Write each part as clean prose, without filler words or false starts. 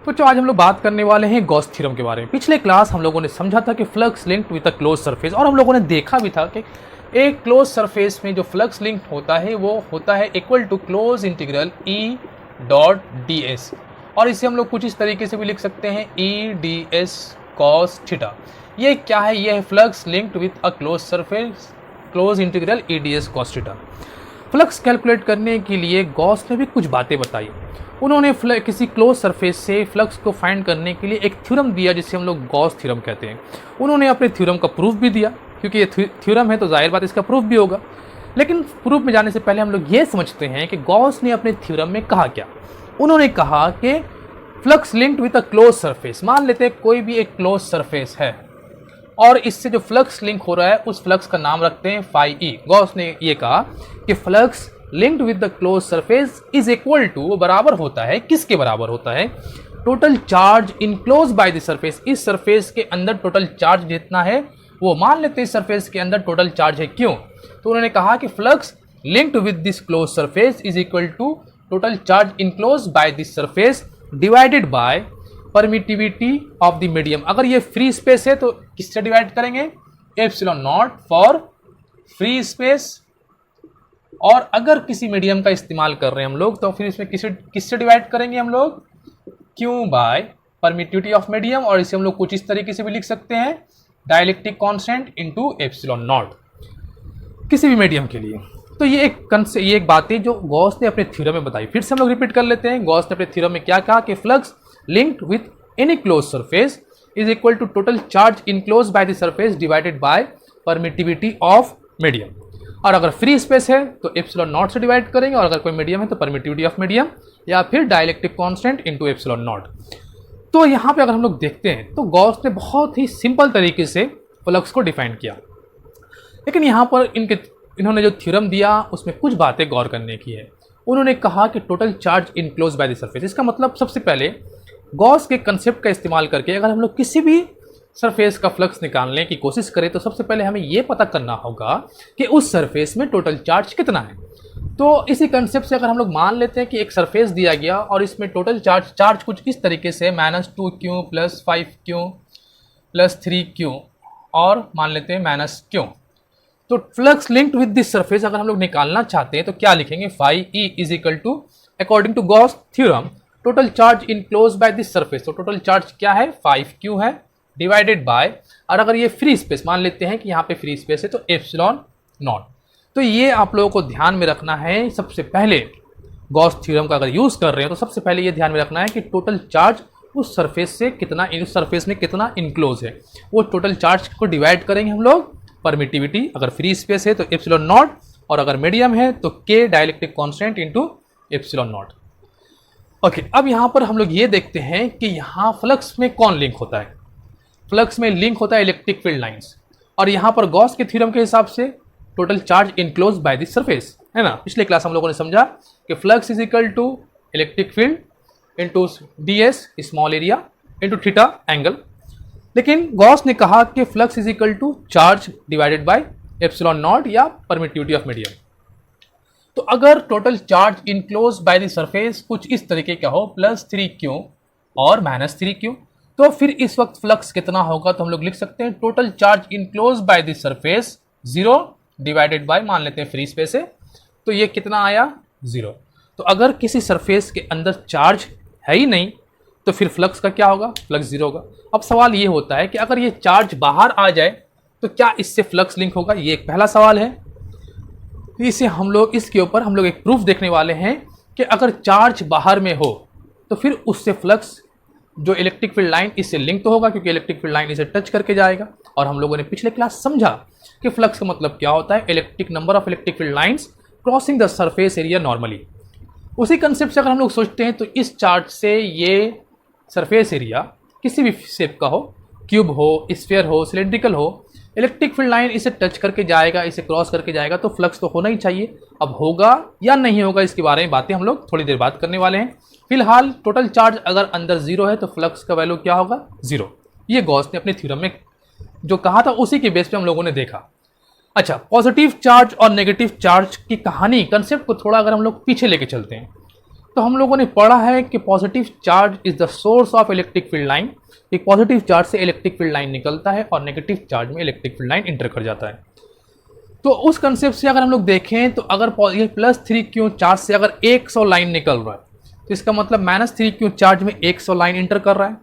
तो जो आज हम लोग बात करने वाले हैं गॉस थ्योरम के बारे में। पिछले क्लास हम लोगों ने समझा था कि flux linked with a close surface, और हम लोगों ने देखा भी था कि एक क्लोज सरफेस में जो फ्लक्स लिंक होता है वो होता है equal to close integral E dot D S, और इसे हम लोग कुछ इस तरीके से भी लिख सकते हैं E D S cos theta. ये क्या है? ये है flux linked with a close surface, close integral E D S cos theta. Flux calculate करने के लिए गॉस ने भी कुछ बातें बताई। उन्होंने किसी क्लोज सरफेस से फ्लक्स को फाइंड करने के लिए एक थ्योरम दिया जिसे हम लोग गॉस थ्योरम कहते हैं। उन्होंने अपने थ्योरम का प्रूफ भी दिया, क्योंकि ये थ्योरम है तो जाहिर बात इसका प्रूफ भी होगा। लेकिन प्रूफ में जाने से पहले हम लोग ये समझते हैं कि गॉस ने अपने थ्योरम में कहा क्या। उन्होंने कहा कि flux linked with a close surface, मान लेते हैं कोई भी एक क्लोज सरफेस है और इससे जो फ्लक्स लिंक हो रहा है उस फ्लक्स का नाम रखते हैं फाई ई। गॉस ने ये कहा कि flux linked with the close surface is equal to, बराबर होता है, किसके बराबर होता है? Total charge enclose by the surface. इस सरफेस के अंदर टोटल चार्ज जितना है वो, मान लेते हैं सरफेस के अंदर टोटल चार्ज है। क्यों? तो उन्होंने कहा कि flux linked with this close surface is equal to total charge enclose by this surface divided by permittivity of the medium. अगर ये फ्री स्पेस है तो किससे डिवाइड करेंगे? Epsilon naught for free space. और अगर किसी मीडियम का इस्तेमाल कर रहे हैं हम लोग तो फिर इसमें किससे डिवाइड करेंगे हम लोग? Q by permittivity of medium. और इसे हम लोग कुछ इस तरीके से भी लिख सकते हैं, dielectric constant into epsilon not, किसी भी मीडियम के लिए। तो ये एक बात है जो गॉस ने अपने थ्योरम में बताई। फिर से हम लोग रिपीट कर लेते हैं। गॉस ने अपने थ्योरम में क्या कहा कि flux linked with any close surface is equal to total charge enclose by the surface divided by permittivity of medium. और अगर फ्री स्पेस है तो एप्सिलॉन नॉट से डिवाइड करेंगे, और अगर कोई मीडियम है तो परमिटिविटी ऑफ मीडियम या फिर dielectric constant into epsilon not. तो यहाँ पे अगर हम लोग देखते हैं तो गॉस ने बहुत ही सिंपल तरीके से फ्लक्स को डिफाइन किया। लेकिन यहाँ पर इन्होंने जो थ्योरम दिया उसमें कुछ बातें गौर करने की है। उन्होंने कहा कि total charge enclose by the surface. इसका मतलब सबसे पहले गॉस के कंसेप्ट का इस्तेमाल करके अगर हम लोग किसी भी सरफेस का फ्लक्स निकालने की कोशिश करें तो सबसे पहले हमें यह पता करना होगा कि उस सरफेस में टोटल चार्ज कितना है। तो इसी कंसेप्ट से अगर हम लोग मान लेते हैं कि एक सरफेस दिया गया और इसमें टोटल चार्ज कुछ इस तरीके से -2q + 5q + 3q और मान लेते हैं -q। तो flux linked with this surface अगर हम लोग निकालना चाहते हैं तो क्या लिखेंगे? Phi E is equal to, according to Gauss theorem, total charge enclose by this surface. तो टोटल चार्ज क्या है? 5q है, डिवाइडेड बाय, और अगर ये फ्री स्पेस मान लेते हैं कि यहाँ पे फ्री स्पेस है तो एप्सिलॉन नॉट। तो ये आप लोगों को ध्यान में रखना है। सबसे पहले गॉस थ्योरम का अगर यूज़ कर रहे हैं तो सबसे पहले ये ध्यान में रखना है कि टोटल चार्ज उस सरफेस से कितना, उस सरफेस में कितना इनक्लोज है। वो टोटल चार्ज को डिवाइड करेंगे हम लोग परमिटिविटी, अगर फ्री स्पेस है तो एप्सिलॉन नॉट, और अगर मीडियम है तो के dielectric constant into epsilon not. Okay, अब यहाँ पर हम लोग ये देखते हैं कि यहाँ फ्लक्स में कौन लिंक होता है। फ्लक्स में लिंक होता है इलेक्ट्रिक फील्ड लाइंस, और यहाँ पर गॉस के थ्योरम के हिसाब से total charge enclose by the surface, है ना। पिछले क्लास हम लोगों ने समझा कि flux is equal to electric field into D S small area into theta angle. लेकिन गॉस ने कहा कि flux is equal to charge divided by epsilon naught या परमिटिविटी ऑफ मीडियम। तो अगर total charge enclose by the surface कुछ इस तरीके का हो, +3q और -3q, तो फिर इस वक्त फ्लक्स कितना होगा? तो हम लोग लिख सकते हैं total charge enclose by the surface 0 divided by, मान लेते हैं फ्री स्पेस है तो ये कितना आया? 0। तो अगर किसी सरफेस के अंदर चार्ज है ही नहीं तो फिर फ्लक्स का क्या होगा? फ्लक्स 0 होगा। अब सवाल ये होता है कि अगर ये चार्ज बाहर आ जाए तो क्या इससे फ्लक्स लिंक होगा? ये एक पहला सवाल है। इसके ऊपर हम लोग एक प्रूफ देखने वाले हैं कि अगर चार्ज बाहर में हो तो फिर उससे फ्लक्स, जो इलेक्ट्रिक फील्ड लाइन, इससे लिंक तो होगा क्योंकि इलेक्ट्रिक फील्ड लाइन इसे टच करके जाएगा। और हम लोगों ने पिछले क्लास समझा कि फ्लक्स का मतलब क्या होता है? Number of electric field lines crossing the surface area normally. उसी कंसेप्ट से अगर हम लोग सोचते हैं तो इस चार्ज से ये सरफेस एरिया किसी भी शेप का हो, क्यूब हो, स्फीयर हो, सिलेंड्रिकल हो, इलेक्ट्रिक फील्ड लाइन इसे टच करके जाएगा, इसे क्रॉस करके जाएगा, तो फ्लक्स तो होना ही चाहिए। अब होगा या नहीं होगा इसके बारे में बातें हम लोग थोड़ी देर बाद करने वाले हैं। फिलहाल टोटल चार्ज अगर अंदर 0 है तो फ्लक्स का वैल्यू क्या होगा? 0। ये गॉस ने अपने थ्योरम में जो कहा था उसी के बेस पे हम लोगों ने देखा। अच्छा, पॉजिटिव चार्ज और नेगेटिव चार्ज की कहानी, कंसेप्ट को थोड़ा अगर हम लोग पीछे लेके चलते हैं तो हम लोगों ने पढ़ा है कि positive charge is the source of electric field line. एक पॉजिटिव चार्ज से इलेक्ट्रिक फील्ड लाइन निकलता है और नेगेटिव चार्ज में इलेक्ट्रिक फील्ड लाइन इंटर कर जाता है। तो उस कंसेप्ट से अगर हम लोग देखें तो अगर ये +3Q चार्ज से अगर 100 लाइन निकल रहा है तो इसका मतलब -3Q चार्ज में 100 लाइन इंटर कर रहा है।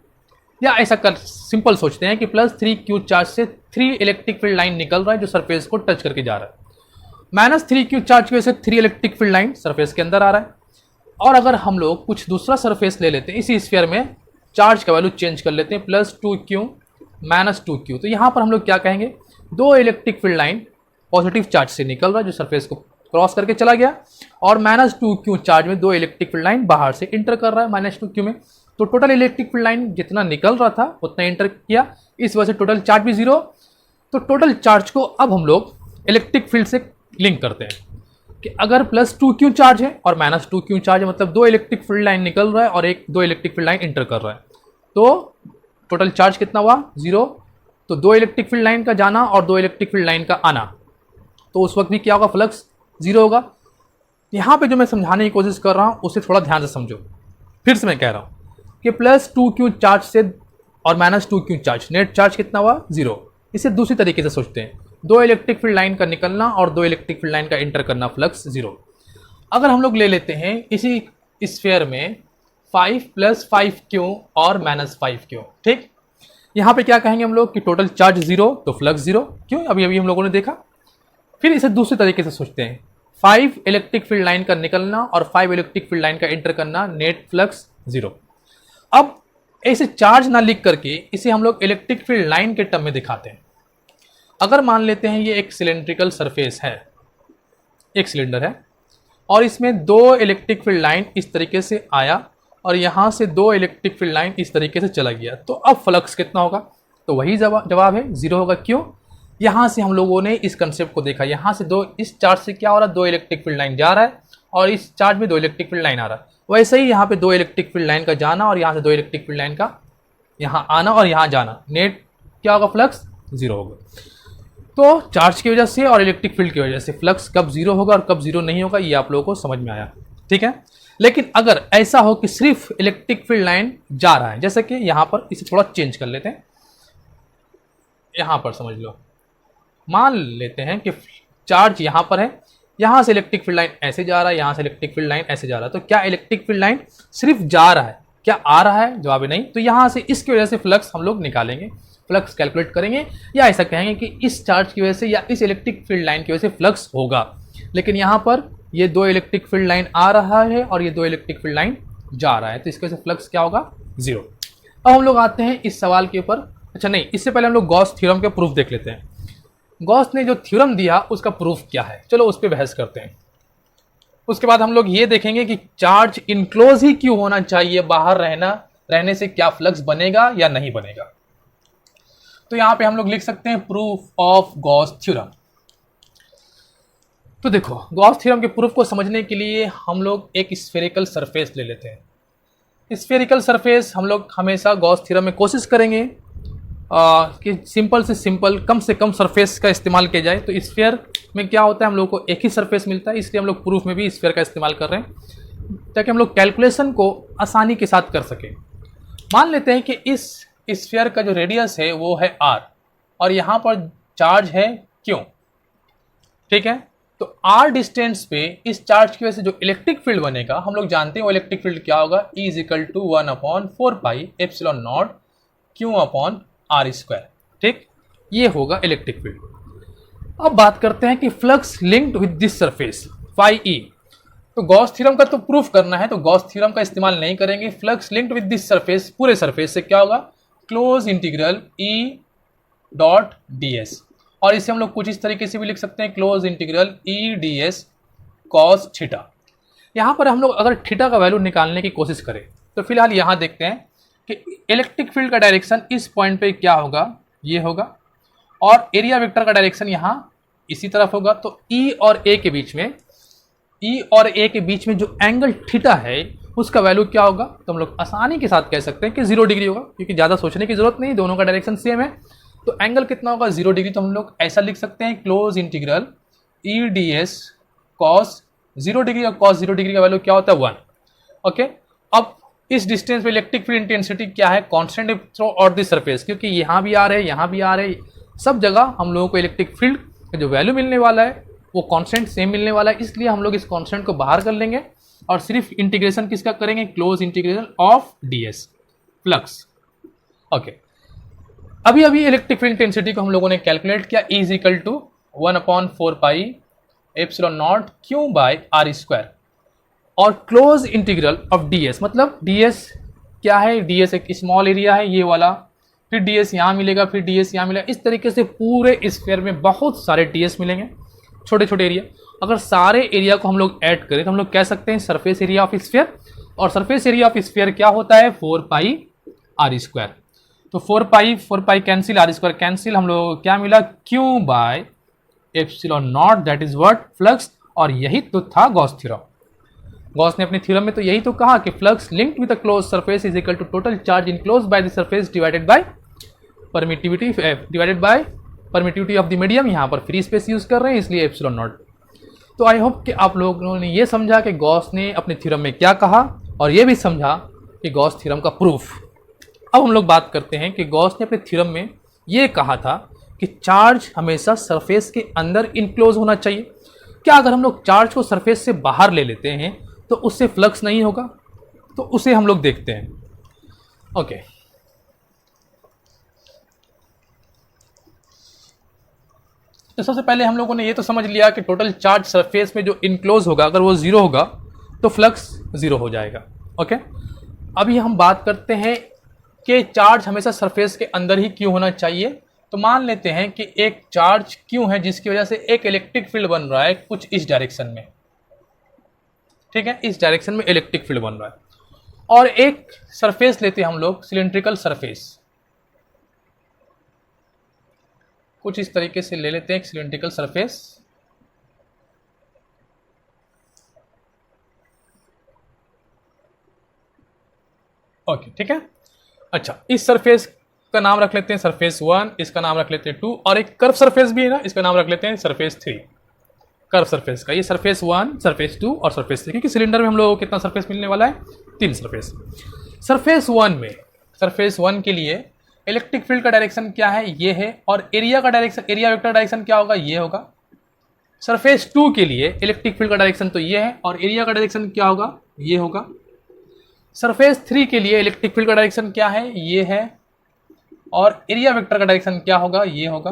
या ऐसा कर सिंपल सोचते हैं कि +3Q चार्ज से 3 इलेक्ट्रिक फील्ड लाइन निकल रहा है जो सरफेस को टच करके जा रहा है। -3Q चार्ज की वजह से 3 इलेक्ट्रिक फील्ड लाइन सरफेस के अंदर आ रहा है। और अगर हम लोग कुछ दूसरा सरफेस ले लेते हैं इसी स्फीयर में, चार्ज का वैल्यू चेंज कर लेते हैं +2Q -2Q, तो यहाँ पर हम लोग क्या कहेंगे, 2 electric field line positive charge से निकल रहा है जो सरफेस को क्रॉस करके चला गया, और -2Q चार्ज में 2 इलेक्ट्रिक फील्ड लाइन बाहर से इंटर कर रहा है -2Q में। तो टोटल इलेक्ट्रिक फील्ड लाइन जितना निकल रहा था उतना इंटर किया, इस वजह से टोटल चार्ज भी 0। तो टोटल चार्ज को अब हम लोग इलेक्ट्रिक फील्ड से लिंक करते हैं कि अगर +2Q चार्ज है और -2Q चार्ज है, मतलब 2 इलेक्ट्रिक फील्ड लाइन निकल रहा है और 2 इलेक्ट्रिक फील्ड लाइन इंटर कर रहा है, तो टोटल चार्ज कितना हुआ, 0। तो 2 इलेक्ट्रिक फील्ड लाइन का जाना और 2 इलेक्ट्रिक फील्ड लाइन का आना, तो उस वक्त भी क्या होगा, फ्लक्स 0 होगा। यहाँ पे जो मैं समझाने की कोशिश कर रहा हूँ उसे थोड़ा ध्यान से समझो। फिर से मैं कह रहा हूँ कि +2Q चार्ज से और -2Q चार्ज, नेट चार्ज कितना हुआ, 0। इसे दूसरी तरीके से सोचते हैं, 2 इलेक्ट्रिक फील्ड लाइन का निकलना और 2 इलेक्ट्रिक फील्ड लाइन का इंटर करना, फ्लक्स 0। अगर हम लोग ले लेते हैं इसी स्फीयर में 5 + 5Q और -5Q, ठीक, यहाँ पे क्या कहेंगे हम लोग कि टोटल चार्ज 0 तो फ्लक्स 0, क्यों, अभी अभी हम लोगों ने देखा। फिर इसे दूसरे तरीके से सोचते हैं, 5 इलेक्ट्रिक फील्ड लाइन का निकलना और 5 इलेक्ट्रिक फील्ड लाइन का इंटर करना, नेट फ्लक्स 0। अब ऐसे चार्ज ना लिख करके इसे हम लोग इलेक्ट्रिक फील्ड लाइन के टर्म में दिखाते हैं। अगर मान लेते हैं ये एक सिलेंड्रिकल सरफेस है, एक सिलेंडर है, और इसमें 2 इलेक्ट्रिक फील्ड लाइन इस तरीके से आया और यहाँ से 2 इलेक्ट्रिक फील्ड लाइन इस तरीके से चला गया, तो अब फ्लक्स कितना होगा, तो वही जवाब है, 0 होगा। क्यों, यहाँ से हम लोगों ने इस कंसेप्ट को देखा, यहाँ से इस चार्ज से क्या हो रहा है, 2 इलेक्ट्रिक फील्ड लाइन जा रहा है और इस चार्ज में 2 इलेक्ट्रिक फील्ड लाइन आ रहा है। वैसे ही यहाँ पे 2 इलेक्ट्रिक फील्ड लाइन का जाना और यहाँ से 2 इलेक्ट्रिक फील्ड लाइन का यहाँ आना और यहाँ जाना, नेट क्या होगा, फ्लक्स 0 होगा। तो चार्ज की वजह से और इलेक्ट्रिक फील्ड की वजह से फ्लक्स कब 0 होगा और कब 0 नहीं होगा, ये आप लोगों को समझ में आया, ठीक है। लेकिन अगर ऐसा हो कि सिर्फ इलेक्ट्रिक फील्ड लाइन जा रहा है, जैसे कि यहाँ पर इसे थोड़ा चेंज कर लेते हैं, यहाँ पर समझ लो, मान लेते हैं कि चार्ज यहाँ पर है, यहाँ से इलेक्ट्रिक फील्ड लाइन ऐसे जा रहा है, यहाँ से इलेक्ट्रिक फील्ड लाइन ऐसे जा रहा है, तो क्या इलेक्ट्रिक फील्ड लाइन सिर्फ जा रहा है, क्या आ रहा है, जवाब नहीं। तो यहाँ से इसकी वजह से फ्लक्स हम लोग निकालेंगे, फ्लक्स कैलकुलेट करेंगे, या ऐसा कहेंगे कि इस चार्ज की वजह से या इस इलेक्ट्रिक फील्ड लाइन की वजह से फ्लक्स होगा। लेकिन यहाँ पर ये 2 इलेक्ट्रिक फील्ड लाइन आ रहा है और ये 2 इलेक्ट्रिक फील्ड लाइन जा रहा है, तो इसकी वजह से फ्लक्स क्या होगा, 0। अब हम लोग आते हैं इस सवाल के ऊपर, अच्छा नहीं, इससे पहले हम लोग गॉस थ्योरम के प्रूफ देख लेते हैं। गॉस ने जो थ्योरम दिया उसका प्रूफ क्या है, चलो उस पर बहस करते हैं। उसके बाद हम लोग ये देखेंगे कि चार्ज इनक्लोज ही क्यों होना चाहिए, बाहर रहने से क्या फ्लक्स बनेगा या नहीं बनेगा। तो यहां पे हम लोग लिख सकते हैं प्रूफ ऑफ गॉस थ्योरम। तो देखो, गॉस थ्योरम के प्रूफ को समझने के लिए हम लोग एक स्फेरिकल सरफेस ले लेते हैं। स्फेरिकल सरफेस हम लोग हमेशा गॉस थ्योरम में कोशिश करेंगे कि सिंपल से कम सरफेस का इस्तेमाल किया जाए। तो स्फीयर में क्या होता है, हम लोग को एक ही सरफेस मिलता है, इसलिए हम लोग प्रूफ में भी स्फीयर का इस्तेमाल कर रहे हैं ताकि हम लोग कैलकुलेशन को आसानी के साथ कर सकें। मान लेते हैं कि इस स्फीयर का जो रेडियस है वो है r और यहाँ पर चार्ज है q, ठीक है। तो r डिस्टेंस पे इस चार्ज की वजह से जो इलेक्ट्रिक फील्ड बनेगा, हम लोग जानते हैं वो इलेक्ट्रिक फील्ड क्या होगा, E = 1/4πε0 Q/r², ठीक, ये होगा इलेक्ट्रिक फील्ड। अब बात करते हैं कि flux linked with this surface φe। तो गॉस थ्योरम का तो प्रूफ करना है, तो गॉस थ्योरम का इस्तेमाल नहीं करेंगे। Flux linked with this surface, पूरे सरफेस से क्या होगा, क्लोज इंटीग्रल E.ds, और इसे हम लोग कुछ इस तरीके से भी लिख सकते हैं, close integral E.ds cos theta. यहाँ पर हम लोग अगर थीटा का वैल्यू निकालने की कोशिश करें तो फिलहाल यहाँ देखते हैं कि इलेक्ट्रिक फील्ड का डायरेक्शन इस पॉइंट पे क्या होगा, ये होगा, और एरिया वेक्टर का डायरेक्शन यहाँ इसी तरफ होगा। तो E और A के बीच में जो एंगल थीटा है उसका वैल्यू क्या होगा, तो हम लोग आसानी के साथ कह सकते हैं कि 0 डिग्री होगा, क्योंकि ज़्यादा सोचने की जरूरत नहीं, दोनों का डायरेक्शन सेम है। तो एंगल कितना होगा, 0 डिग्री। तो हम लोग ऐसा लिख सकते हैं, close integral E.ds cos 0 degree, और cos 0 डिग्री का वैल्यू क्या होता है, 1। ओके, अब इस डिस्टेंस पे इलेक्ट्रिक फील्ड इंटेंसिटी क्या है, constant through out the surface, क्योंकि यहाँ भी आ रहे हैं यहाँ भी आ रहे हैं, सब जगह हम लोगों को इलेक्ट्रिक फील्ड का जो वैल्यू मिलने वाला है वो कांस्टेंट सेम मिलने वाला है, इसलिए हम लोग इस कांस्टेंट को बाहर कर लेंगे और सिर्फ इंटीग्रेशन किसका करेंगे, close integration of ds flux. Okay, अभी अभी इलेक्ट्रिक फील्ड इंटेंसिटी को हम लोगों ने कैलकुलेट किया, E is equal to 1/4 pi epsilon naught Q by R square, और क्लोज इंटीग्रल ऑफ ds, मतलब ds क्या है, ds एक स्मॉल एरिया है ये वाला, फिर ds यहाँ मिलेगा, फिर ds यहाँ मिलेगा, इस तरीके से पूरे स्फीयर में बहुत सारे ds मिलेंगे, छोटे छोटे एरिया। अगर सारे एरिया को हम लोग ऐड करें तो हम लोग कह सकते हैं सरफेस एरिया ऑफ स्फीयर, और सरफेस एरिया ऑफ स्फीयर क्या होता है, 4 पाई आर स्क्वायर। तो 4 pi cancel, R square cancel, हम लोग क्या मिला, Q by epsilon naught, that is what, flux. और यही तो था गॉस थ्योरम। गॉस ने अपने थ्योरम में तो यही तो कहा कि flux linked with a close surface is equal to total charge enclosed by the surface divided by permittivity of the medium. यहाँ पर फ्री स्पेस यूज कर रहे हैं इसलिए एप्सिलॉन नॉट। तो आई होप कि आप लोगों ने ये समझा कि गॉस ने अपने थ्योरम में क्या कहा, और ये भी समझा कि गॉस थ्योरम का प्रूफ। अब हम लोग बात करते हैं कि गॉस ने अपने थ्योरम में ये कहा था कि चार्ज हमेशा सरफेस के अंदर इनक्लोज होना चाहिए। क्या अगर हम लोग चार्ज को सरफेस से बाहर ले लेते हैं तो उससे फ्लक्स नहीं होगा? तो उसे हम लोग देखते हैं। ओके, तो सबसे पहले हम लोगों ने ये तो समझ लिया कि टोटल चार्ज सरफेस में जो इनक्लोज होगा अगर वो जीरो होगा तो फ्लक्स जीरो हो जाएगा। ओके, अभी हम बात करते हैं कि चार्ज हमेशा सरफेस के अंदर ही क्यों होना चाहिए। तो मान लेते हैं कि एक चार्ज क्यों है जिसकी वजह से एक इलेक्ट्रिक फील्ड बन रहा है कुछ इस डायरेक्शन में, ठीक है, इस डायरेक्शन में इलेक्ट्रिक फील्ड बन रहा है, और एक सरफेस लेते हैं हम लोग सिलेंड्रिकल सरफेस, कुछ इस तरीके से ले लेते हैं एक सिलेंड्रिकल सरफेस। ओके, ठीक है। अच्छा, इस सरफेस का नाम रख लेते हैं सरफेस 1, इसका नाम रख लेते हैं 2, और एक कर्व सरफेस भी है ना, इसका नाम रख लेते हैं सरफेस 3। कर्व सरफेस का ये सरफेस 1, सरफेस 2 और सरफेस 3, क्योंकि सिलेंडर में हम लोगों को कितना सरफेस मिलने वाला है, 3 सरफेस। सरफेस 1 में, सरफेस 1 के लिए इलेक्ट्रिक फील्ड का डायरेक्शन क्या है, ये है, और एरिया का डायरेक्शन, एरिया वेक्टर डायरेक्शन क्या होगा, ये होगा। सरफेस 2 के लिए इलेक्ट्रिक फील्ड का डायरेक्शन तो ये है, और एरिया का डायरेक्शन क्या होगा, ये होगा। सरफेस 3 के लिए इलेक्ट्रिक फील्ड का डायरेक्शन क्या है, ये है, और एरिया वेक्टर का डायरेक्शन क्या होगा, ये होगा।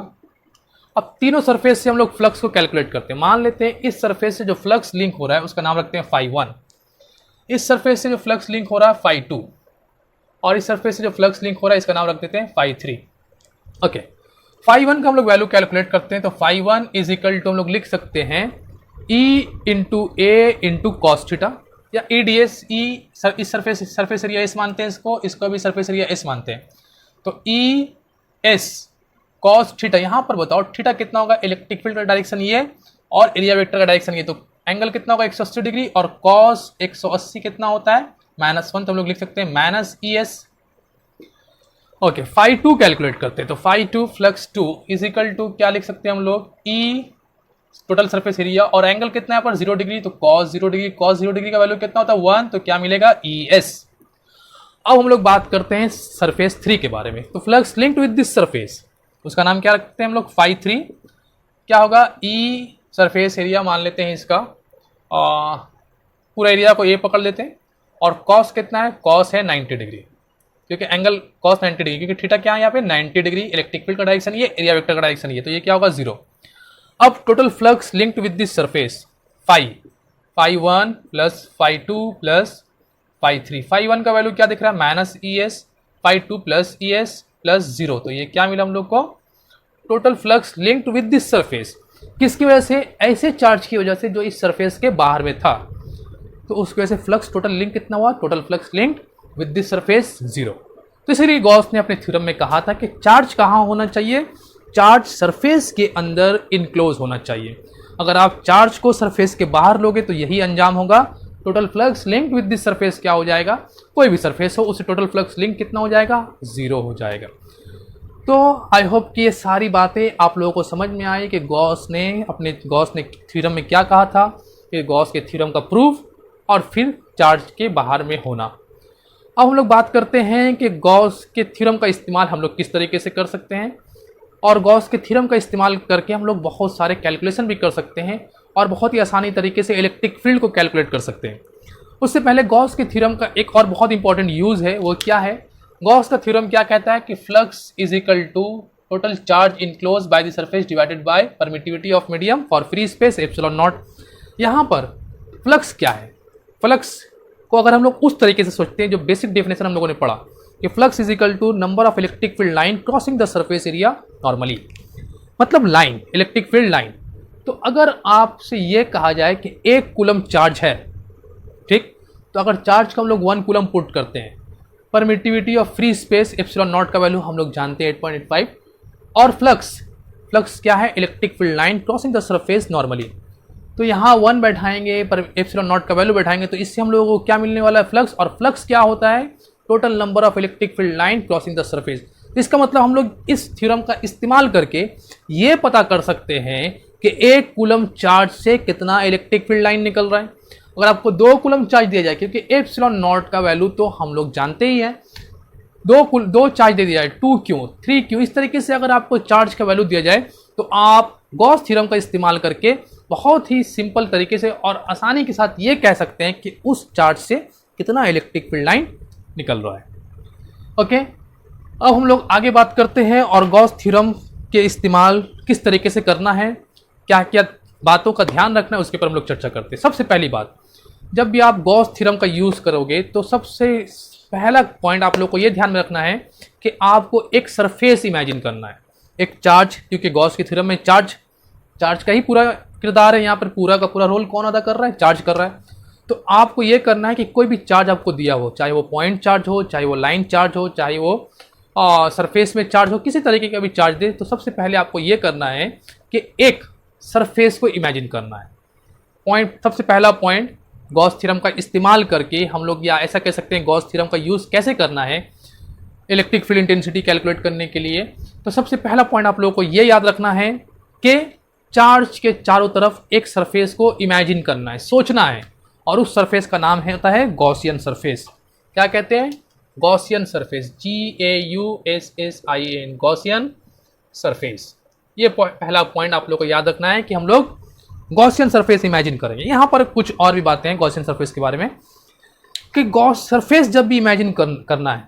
अब तीनों सरफेस से हम लोग फ्लक्स को कैलकुलेट करते हैं। मान लेते हैं इस सरफेस से जो फ्लक्स लिंक हो रहा है उसका नाम रखते हैं φ1, इस सरफेस से जो फ्लक्स लिंक हो रहा है φ2, और इस सरफेस से जो फ्लक्स लिंक हो रहा है इसका नाम रख देते हैं φ3। ओके, φ1 का हम लोग वैल्यू कैलकुलेट करते हैं, तो φ1 इज इक्वल टू हम लोग लिख सकते हैं E इंटू ए इंटू कॉस थीटा, या ई डी एस, ई इस सरफेस एरिया एस मानते हैं इसको, इसको भी सरफेस एरिया एस मानते हैं। तो ई एस कॉस थीटा, यहाँ पर बताओ थीटा कितना होगा, इलेक्ट्रिक फील्ड का डायरेक्शन ये और एरिया वेक्टर का डायरेक्शन ये, तो एंगल कितना होगा 180 डिग्री, और कॉस 180 कितना होता है -1, तो हम लोग लिख सकते हैं minus E S. Okay, φ2 calculate करते हैं, तो φ2 फ्लक्स 2 इज इक्वल टू क्या लिख सकते हैं हम लोग, ई टोटल सरफेस एरिया, और एंगल कितना है पर 0 डिग्री, तो cos 0 डिग्री, cos 0 डिग्री का वैल्यू कितना होता है 1, तो क्या मिलेगा ES। अब हम लोग बात करते हैं सरफेस 3 के बारे में। तो flux linked with this surface, उसका नाम क्या रखते हैं हम लोग, φ3 क्या होगा, E सरफेस एरिया मान लेते हैं इसका, पूरा एरिया को A पकड़ लेते हैं, और cos कितना है, cos है 90 डिग्री, क्योंकि एंगल cos 90 डिग्री, क्योंकि थीटा क्या है यहाँ पे 90 डिग्री, इलेक्ट्रिक फील्ड का डायरेक्शन ये, एरिया वेक्टर का डायरेक्शन ये, तो ये क्या होगा 0। अब total flux linked with this surface φ1 plus φ2 plus φ3, φ1 का वैल्यू क्या दिख रहा है minus ES, φ2 plus ES plus 0, तो ये क्या मिला हम लोग को, total flux linked with this surface. किसकी वजह से, ऐसे चार्ज की वजह से जो इस सरफेस के बाहर में था, तो उसकी वजह से फ्लक्स टोटल लिंक कितना हुआ, total flux linked with this surface 0। तो इसीलिए गॉस ने अपने थ्योरम में कहा था कि चार्ज कहाँ होना चाहिए, चार्ज सरफेस के अंदर इनक्लोज होना चाहिए। अगर आप चार्ज को सरफेस के बाहर लोगे तो यही अंजाम होगा, total flux link with this surface क्या हो जाएगा, कोई भी सरफेस हो उससे टोटल फ्लक्स लिंक कितना हो जाएगा, 0 हो जाएगा। तो आई होप कि ये सारी बातें आप लोगों को समझ में आई कि गॉस ने थ्योरम में क्या कहा था, कि गॉस के थ्योरम का प्रूफ और फिर चार्ज के बाहर में होना। अब हम लोग बात करते हैं कि गॉस के थ्योरम का इस्तेमाल हम लोग किस तरीके से कर सकते हैं, और गॉस के थ्योरम का इस्तेमाल करके हम लोग बहुत सारे कैलकुलेशन भी कर सकते हैं और बहुत ही आसानी तरीके से इलेक्ट्रिक फील्ड को कैलकुलेट कर सकते हैं। उससे पहले गॉस के थ्योरम का एक और बहुत इंपॉर्टेंट यूज़ है, वो क्या है? गॉस का थ्योरम क्या कहता है कि flux is equal to total charge enclose by the surface divided by permittivity of medium for free space epsilon naught. यहाँ पर फ्लक्स क्या है? फ्लक्स को अगर हम लोग उस तरीके से सोचते हैं जो बेसिक डेफिनेशन हम लोगों ने पढ़ा कि flux is equal to number of electric field line crossing the surface area normally, मतलब लाइन, इलेक्ट्रिक फील्ड लाइन। तो अगर आपसे ये कहा जाए कि 1 कूलम चार्ज है, ठीक, तो अगर चार्ज को हम लोग 1 कूलम पुट करते हैं, permittivity of free space epsilon not का वैल्यू हम लोग जानते हैं 8.85, और फ्लक्स क्या है? Electric field line crossing the surface normally. तो यहाँ 1 बैठाएंगे पर एप्सिलॉन नॉट का वैल्यू बैठाएंगे, तो इससे हम लोगों को क्या मिलने वाला है? फ्लक्स। और फ्लक्स क्या होता है? Total number of electric field line crossing the surface. इसका मतलब हम लोग इस थ्योरम का इस्तेमाल करके ये पता कर सकते हैं कि 1 कूलम चार्ज से कितना इलेक्ट्रिक फील्ड लाइन निकल रहा है। अगर आपको 2 कूलम चार्ज दिया जाए, क्योंकि एप्सिलॉन नॉट का वैल्यू तो हम लोग जानते ही हैं, 2 चार्ज दे दिया जाए, 2Q 3Q, इस तरीके से अगर आपको चार्ज का वैल्यू दिया जाए तो आप गॉस थ्योरम का इस्तेमाल करके बहुत ही सिंपल तरीके से और आसानी के साथ ये कह सकते हैं कि उस चार्ज से कितना इलेक्ट्रिक फील्ड लाइन निकल रहा है। ओके, अब हम लोग आगे बात करते हैं और गॉस थ्योरम के इस्तेमाल किस तरीके से करना है, क्या क्या बातों का ध्यान रखना है, उसके ऊपर हम लोग चर्चा करते हैं। सबसे पहली बात, जब भी आप गॉस थ्योरम का यूज़ करोगे तो सबसे पहला पॉइंट आप लोग को ये ध्यान में रखना है कि आपको एक सरफेस इमेजिन करना है, एक चार्ज, क्योंकि गॉस के थ्योरम में चार्ज का ही पूरा किरदार है। यहाँ पर पूरा का पूरा रोल कौन अदा कर रहा है? चार्ज कर रहा है। तो आपको ये करना है कि कोई भी चार्ज आपको दिया हो, चाहे वो पॉइंट चार्ज हो, चाहे वो लाइन चार्ज हो, चाहे वो सरफेस में चार्ज हो, किसी तरीके का भी चार्ज दे, तो सबसे पहले आपको ये करना है कि एक सरफेस को इमेजिन करना है। सबसे पहला पॉइंट, गॉस थ्योरम का इस्तेमाल करके हम लोग, या ऐसा कह सकते हैं गॉस थ्योरम का यूज़ कैसे करना है इलेक्ट्रिक फील्ड इंटेंसिटी कैलकुलेट करने के लिए। तो सबसे पहला पॉइंट आप लोगों को ये याद रखना है कि चार्ज के चारों तरफ एक सरफेस को इमेजिन करना है, सोचना है, और उस सरफेस का नाम होता है गॉसियन सरफेस। क्या कहते हैं? Gaussian surface, GAUSSIAN, Gaussian surface. ये पहला पॉइंट आप लोग को याद रखना है कि हम लोग गॉसियन सरफेस इमेजिन करेंगे। यहाँ पर कुछ और भी बातें हैं गॉसियन सरफेस के बारे में, कि गॉस सरफेस जब भी इमेजिन करना है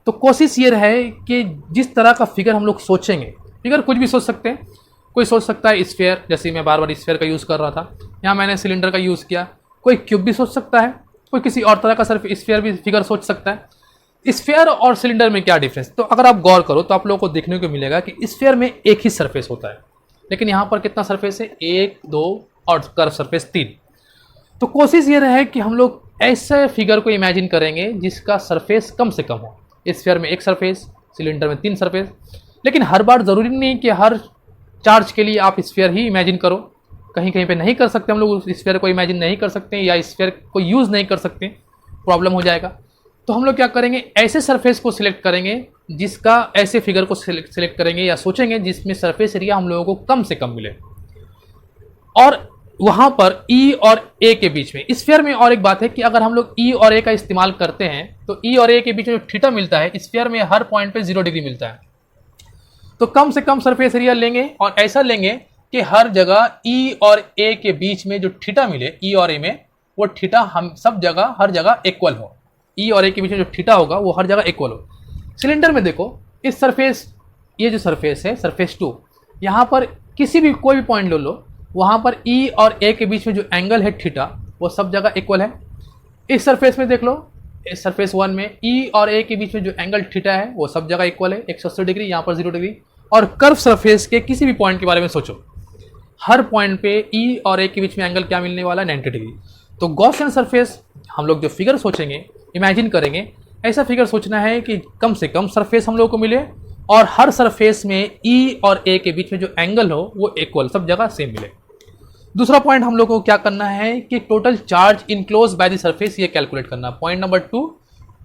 तो कोशिश ये रहे कि जिस तरह का फिगर हम लोग सोचेंगे, फिगर कुछ भी सोच सकते हैं, कोई सोच सकता है स्फीयर, जैसे मैं बार बार स्फीयर का यूज़ कर रहा था, यहाँ मैंने सिलेंडर का यूज़ किया, कोई क्यूब भी सोच सकता है, कोई किसी और तरह का सिर्फ स्फीयर भी फिगर सोच सकता है। स्फीयर और सिलेंडर में क्या डिफरेंस? तो अगर आप गौर करो तो आप लोगों को देखने को मिलेगा कि स्फीयर में एक ही सरफेस होता है, लेकिन यहाँ पर कितना सरफेस है? 1, 2 और कर्व सरफेस 3। तो कोशिश ये रहे कि हम लोग ऐसे फिगर को इमेजिन करेंगे जिसका सरफेस कम से कम हो। स्फीयर में 1 सरफेस, सिलेंडर में 3 सरफेस, लेकिन हर बार ज़रूरी नहीं कि हर चार्ज के लिए आप स्फीयर ही इमेजिन करो। कहीं कहीं पे नहीं कर सकते, हम लोग उस स्फीयर को इमेजिन नहीं कर सकते या स्फीयर को यूज़ नहीं कर सकते, प्रॉब्लम हो जाएगा। तो हम लोग क्या करेंगे, ऐसे सरफेस को सिलेक्ट करेंगे जिसका, ऐसे फिगर को सिलेक्ट करेंगे या सोचेंगे जिसमें सरफेस एरिया हम लोगों को कम से कम मिले, और वहाँ पर E और A के बीच में, स्फीयर में और एक बात है कि अगर हम लोग E और A का इस्तेमाल करते हैं तो E और A के बीच में जो थीटा मिलता है, स्फीयर में हर पॉइंट पे 0 डिग्री मिलता है। तो कम से कम सरफेस एरिया लेंगे और ऐसा लेंगे कि हर जगह E और A के बीच में जो थीटा मिले, E और A में, वो थीटा हम सब जगह, हर जगह इक्वल हो। E और A के बीच में जो थीटा होगा वो हर जगह इक्वल हो। सिलेंडर में देखो, इस सरफेस, ये जो सरफेस है सरफेस 2, यहाँ पर किसी भी कोई भी पॉइंट ले लो, वहाँ पर E और A के बीच में जो एंगल है थीटा, वो सब जगह इक्वल है। इस सरफेस में देख लो, इस सरफेस 1 में E और A के बीच में जो एंगल थीटा है वो सब जगह इक्वल है, 180 डिग्री, यहाँ पर 0 डिग्री। और कर्व सरफेस के किसी भी पॉइंट के बारे में सोचो, हर पॉइंट पे E और A के बीच में एंगल क्या मिलने वाला है? 90 डिग्री। तो गॉसियन सरफेस हम लोग जो फिगर सोचेंगे, इमेजिन करेंगे, ऐसा फिगर सोचना है कि कम से कम सरफेस हम लोग को मिले और हर सरफेस में E और A के बीच में जो एंगल हो वो इक्वल, सब जगह सेम मिले। दूसरा पॉइंट हम लोग को क्या करना है कि total charge enclose by the surface, ये कैलकुलेट करना है। Point number 2,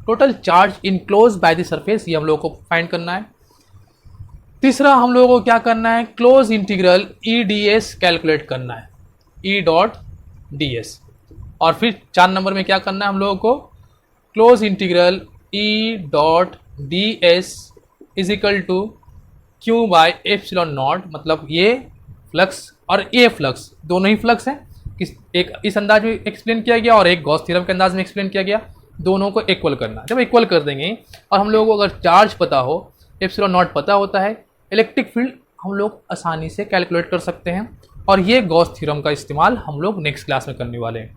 total charge enclose by the surface, ये हम लोग को फाइंड करना है। तीसरा हम लोगों को क्या करना है, क्लोज इंटीग्रल EDS कैलकुलेट करना है, E.ds। और फिर 4 नंबर में क्या करना है हम लोगों को, close integral E dot D S is equal to Q by epsilon naught, मतलब ये फ्लक्स और ये फ्लक्स दोनों ही फ्लक्स हैं, एक इस अंदाज में एक्सप्लेन किया गया और एक गॉस थ्योरम के अंदाज में एक्सप्लेन किया गया, दोनों को इक्वल करना। जब इक्वल कर देंगे और हम लोगों को अगर चार्ज पता हो, एप्सिलॉन नॉट पता होता है, इलेक्ट्रिक फील्ड हम लोग आसानी से कैलकुलेट कर सकते हैं। और ये गॉस थ्योरम का इस्तेमाल हम लोग नेक्स्ट क्लास में करने वाले हैं।